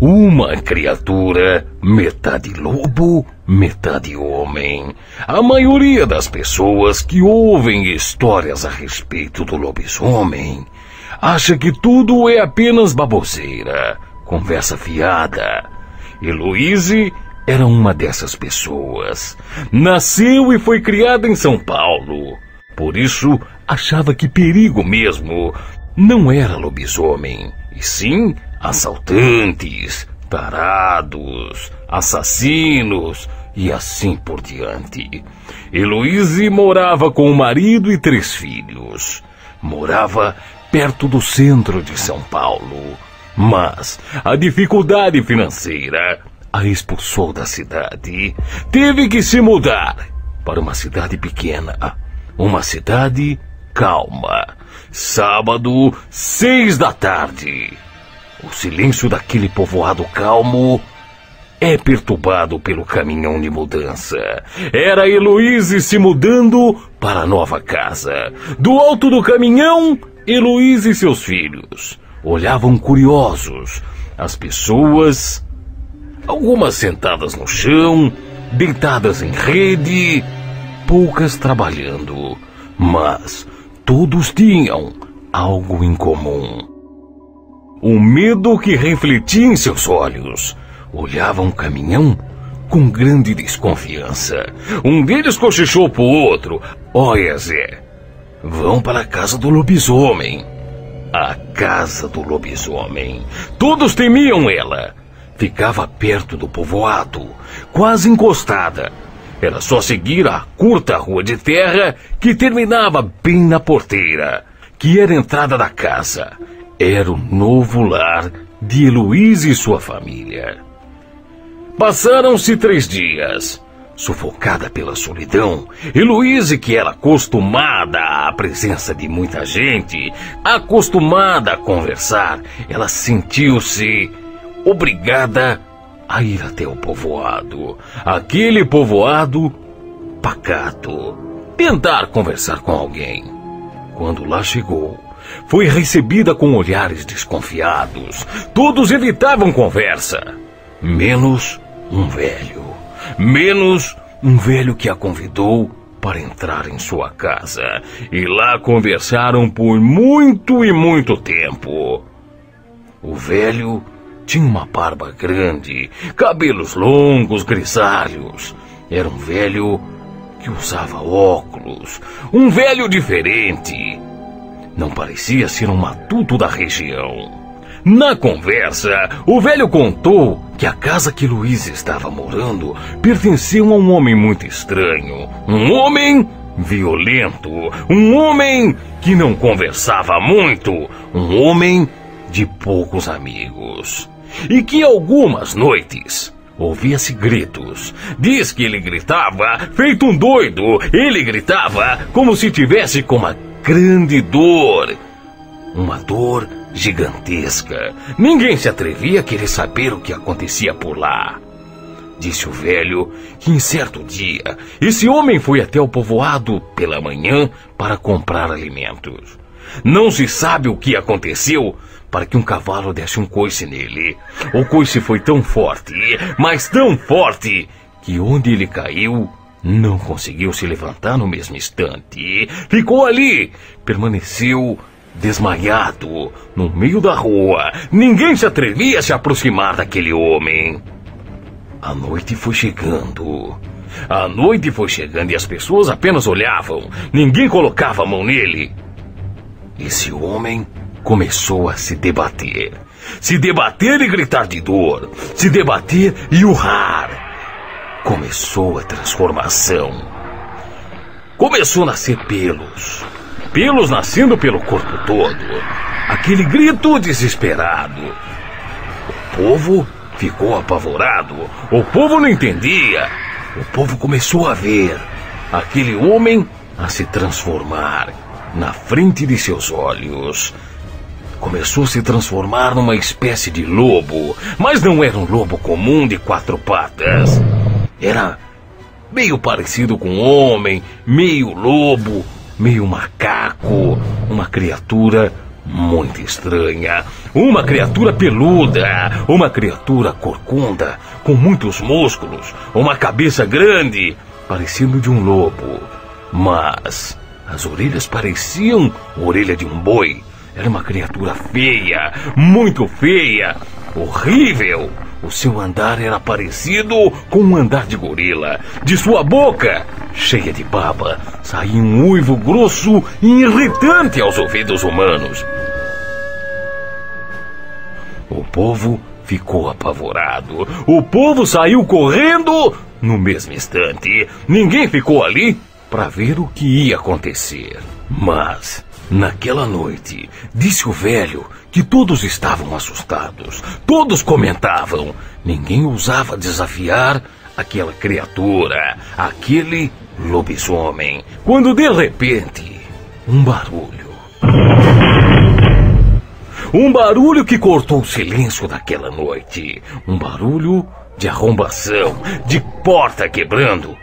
Uma criatura, metade lobo, metade homem. A maioria das pessoas que ouvem histórias a respeito do lobisomem acha que tudo é apenas baboseira, conversa fiada. Heloíse era uma dessas pessoas. Nasceu e foi criada em São Paulo. Por isso, achava que perigo mesmo não era lobisomem, e sim assaltantes, tarados, assassinos e assim por diante. Heloíse morava com o marido e 3 filhos. Morava perto do centro de São Paulo. Mas a dificuldade financeira a expulsou da cidade. Teve que se mudar para uma cidade pequena. Uma cidade calma. Sábado, 6 da tarde. O silêncio daquele povoado calmo é perturbado pelo caminhão de mudança. Era Heloíse se mudando para a nova casa. Do alto do caminhão, Heloíse e seus filhos olhavam curiosos as pessoas, algumas sentadas no chão, deitadas em rede, poucas trabalhando, mas todos tinham algo em comum. O medo que refletia em seus olhos. Olhavam o caminhão com grande desconfiança. Um deles cochichou pro outro: "Olha, Zé, vão para a casa do lobisomem." A casa do lobisomem. Todos temiam ela. Ficava perto do povoado, quase encostada. Era só seguir a curta rua de terra que terminava bem na porteira, que era a entrada da casa. Era o novo lar de Heloíse e sua família. Passaram-se 3 dias. Sufocada pela solidão, Heloíse, que era acostumada à presença de muita gente, acostumada a conversar, ela sentiu-se obrigada a ir até o povoado. Aquele povoado pacato. Tentar conversar com alguém. Quando lá chegou, foi recebida com olhares desconfiados. Todos evitavam conversa, menos um velho. Menos um velho que a convidou para entrar em sua casa. E lá conversaram por muito e muito tempo. O velho tinha uma barba grande, cabelos longos, grisalhos. Era um velho que usava óculos. Um velho diferente. Não parecia ser um matuto da região. Na conversa, o velho contou que a casa que Heloíse estava morando pertencia a um homem muito estranho. Um homem violento. Um homem que não conversava muito. Um homem de poucos amigos. E que algumas noites ouvia-se gritos. Diz que ele gritava feito um doido. Ele gritava como se tivesse com uma grande dor. Uma dor gigantesca. Ninguém se atrevia a querer saber o que acontecia por lá. Disse o velho que em certo dia esse homem foi até o povoado pela manhã para comprar alimentos. Não se sabe o que aconteceu para que um cavalo desse um coice nele. O coice foi tão forte, mas tão forte, que onde ele caiu, não conseguiu se levantar no mesmo instante. Ficou ali, permaneceu desmaiado, no meio da rua. Ninguém se atrevia a se aproximar daquele homem. A noite foi chegando. A noite foi chegando e as pessoas apenas olhavam. Ninguém colocava a mão nele. Esse homem começou a se debater. Se debater e gritar de dor. Se debater e urrar. Começou a transformação. Começou a nascer pelos. Pelos nascendo pelo corpo todo. Aquele grito desesperado. O povo ficou apavorado. O povo não entendia. O povo começou a ver aquele homem a se transformar na frente de seus olhos. Começou a se transformar numa espécie de lobo. Mas não era um lobo comum de 4 patas. Era meio parecido com um homem, meio lobo, meio macaco, uma criatura muito estranha. Uma criatura peluda, uma criatura corcunda, com muitos músculos, uma cabeça grande, parecendo de um lobo. Mas as orelhas pareciam orelha de um boi. Era uma criatura feia, muito feia, horrível. O seu andar era parecido com um andar de gorila. De sua boca, cheia de baba, saía um uivo grosso e irritante aos ouvidos humanos. O povo ficou apavorado. O povo saiu correndo no mesmo instante. Ninguém ficou ali para ver o que ia acontecer. Mas naquela noite, disse o velho que todos estavam assustados. Todos comentavam. Ninguém ousava desafiar aquela criatura, aquele lobisomem. Quando de repente, um barulho. Um barulho que cortou o silêncio daquela noite. Um barulho de arrombação, de porta quebrando.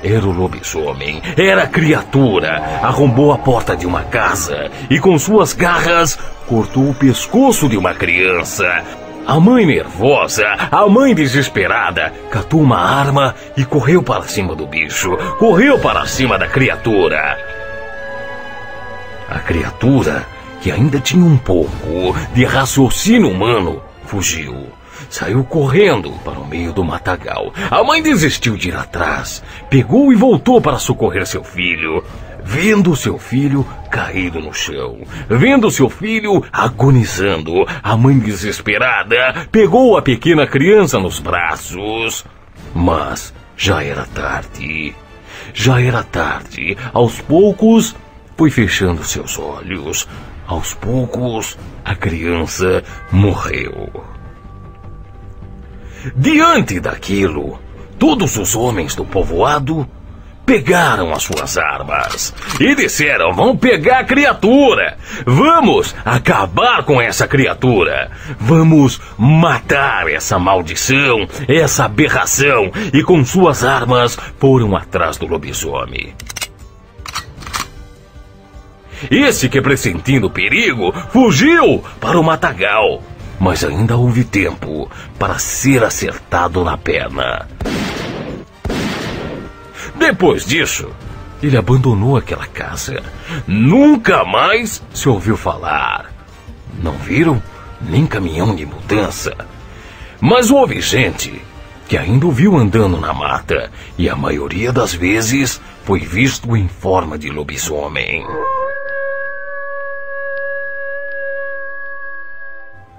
Era o lobisomem, era a criatura. Arrombou a porta de uma casa e com suas garras cortou o pescoço de uma criança. A mãe nervosa, a mãe desesperada, catou uma arma e correu para cima do bicho. Correu para cima da criatura. A criatura, que ainda tinha um pouco de raciocínio humano, fugiu. Saiu correndo para o meio do matagal. A mãe desistiu de ir atrás. Pegou e voltou para socorrer seu filho. Vendo seu filho caído no chão, vendo seu filho agonizando, a mãe desesperada pegou a pequena criança nos braços. Mas já era tarde. Já era tarde. Aos poucos, foi fechando seus olhos. Aos poucos, a criança morreu. Diante daquilo, todos os homens do povoado pegaram as suas armas e disseram: vamos pegar a criatura, vamos acabar com essa criatura, vamos matar essa maldição, essa aberração. E com suas armas foram atrás do lobisomem. Esse que, pressentindo o perigo, fugiu para o matagal. Mas ainda houve tempo para ser acertado na perna. Depois disso, ele abandonou aquela casa. Nunca mais se ouviu falar. Não viram nem caminhão de mudança. Mas houve gente que ainda o viu andando na mata. E a maioria das vezes foi visto em forma de lobisomem.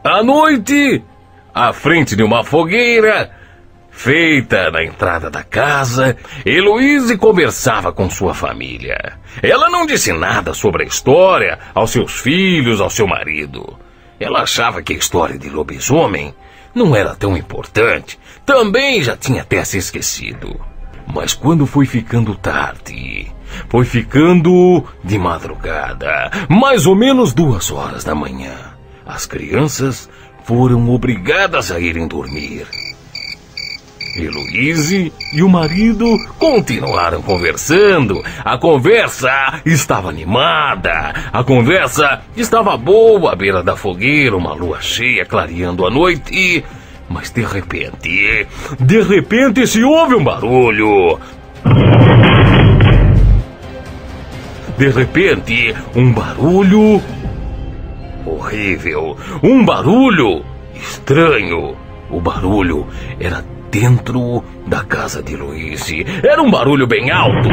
À noite, à frente de uma fogueira feita na entrada da casa, Heloíse conversava com sua família. Ela não disse nada sobre a história aos seus filhos, ao seu marido. Ela achava que a história de lobisomem não era tão importante. Também já tinha até se esquecido. Mas quando foi ficando tarde, foi ficando de madrugada, mais ou menos 2 horas da manhã, as crianças foram obrigadas a irem dormir. Heloíse e o marido continuaram conversando. A conversa estava animada. A conversa estava boa à beira da fogueira, uma lua cheia clareando a noite. Mas de repente se ouve um barulho. De repente, um barulho horrível, um barulho estranho. O barulho era dentro da casa de Heloíse. Era um barulho bem alto.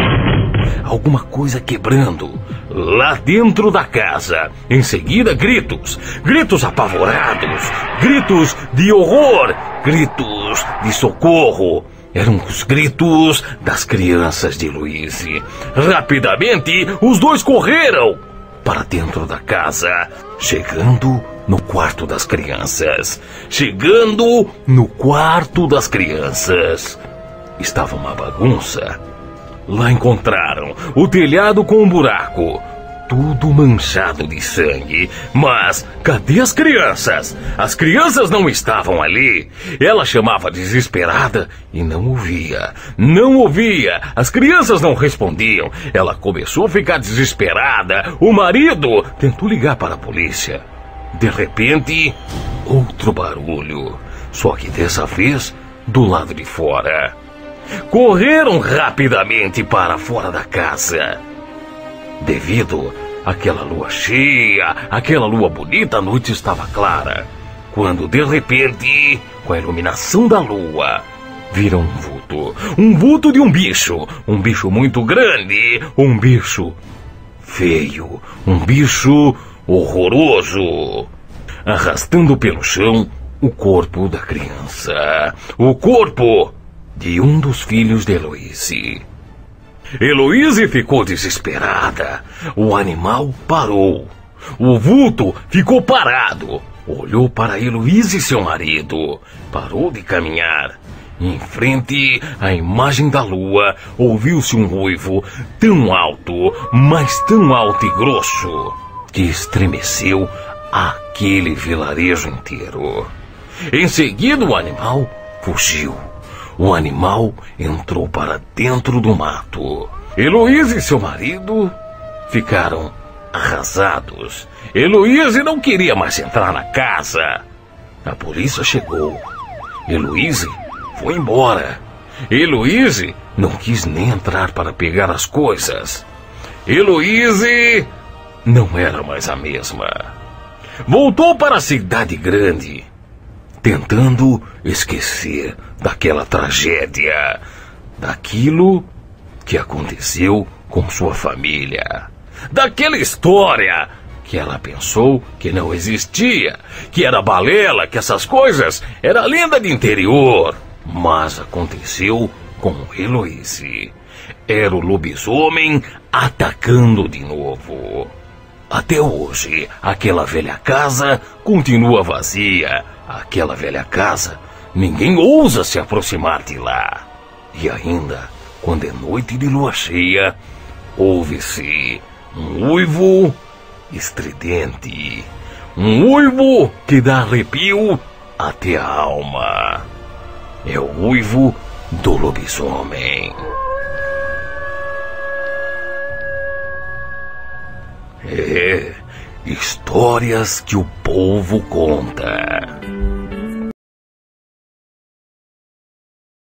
Alguma coisa quebrando lá dentro da casa. Em seguida, gritos. Gritos apavorados. Gritos de horror. Gritos de socorro. Eram os gritos das crianças de Heloíse. Rapidamente, os dois correram para dentro da casa, chegando no quarto das crianças. Chegando no quarto das crianças, estava uma bagunça. Lá encontraram o telhado com um buraco, tudo manchado de sangue. Mas cadê as crianças? As crianças não estavam ali. Ela chamava desesperada e não ouvia. Não ouvia. As crianças não respondiam. Ela começou a ficar desesperada. O marido tentou ligar para a polícia. De repente, outro barulho. Só que dessa vez, do lado de fora. Correram rapidamente para fora da casa. Devido àquela lua cheia, aquela lua bonita, a noite estava clara. Quando, de repente, com a iluminação da lua, viram um vulto de um bicho muito grande, um bicho feio, um bicho horroroso, arrastando pelo chão o corpo da criança, o corpo de um dos filhos de Heloíse. Heloíse ficou desesperada. O animal parou. O vulto ficou parado. Olhou para Heloíse e seu marido. Parou de caminhar. Em frente à imagem da lua, ouviu-se um ruivo tão alto, mas tão alto e grosso, que estremeceu aquele vilarejo inteiro. Em seguida, o animal fugiu. O animal entrou para dentro do mato. Heloíse e seu marido ficaram arrasados. Heloíse não queria mais entrar na casa. A polícia chegou. Heloíse foi embora. Heloíse não quis nem entrar para pegar as coisas. Heloíse não era mais a mesma. Voltou para a cidade grande, tentando esquecer daquela tragédia, daquilo que aconteceu com sua família, daquela história que ela pensou que não existia, que era balela, que essas coisas era lenda de interior. Mas aconteceu com Heloíse. Era o lobisomem atacando de novo. Até hoje, aquela velha casa continua vazia. Aquela velha casa, ninguém ousa se aproximar de lá. E ainda, quando é noite de lua cheia, ouve-se um uivo estridente. Um uivo que dá arrepio até a alma. É o uivo do lobisomem. É, histórias que o povo conta.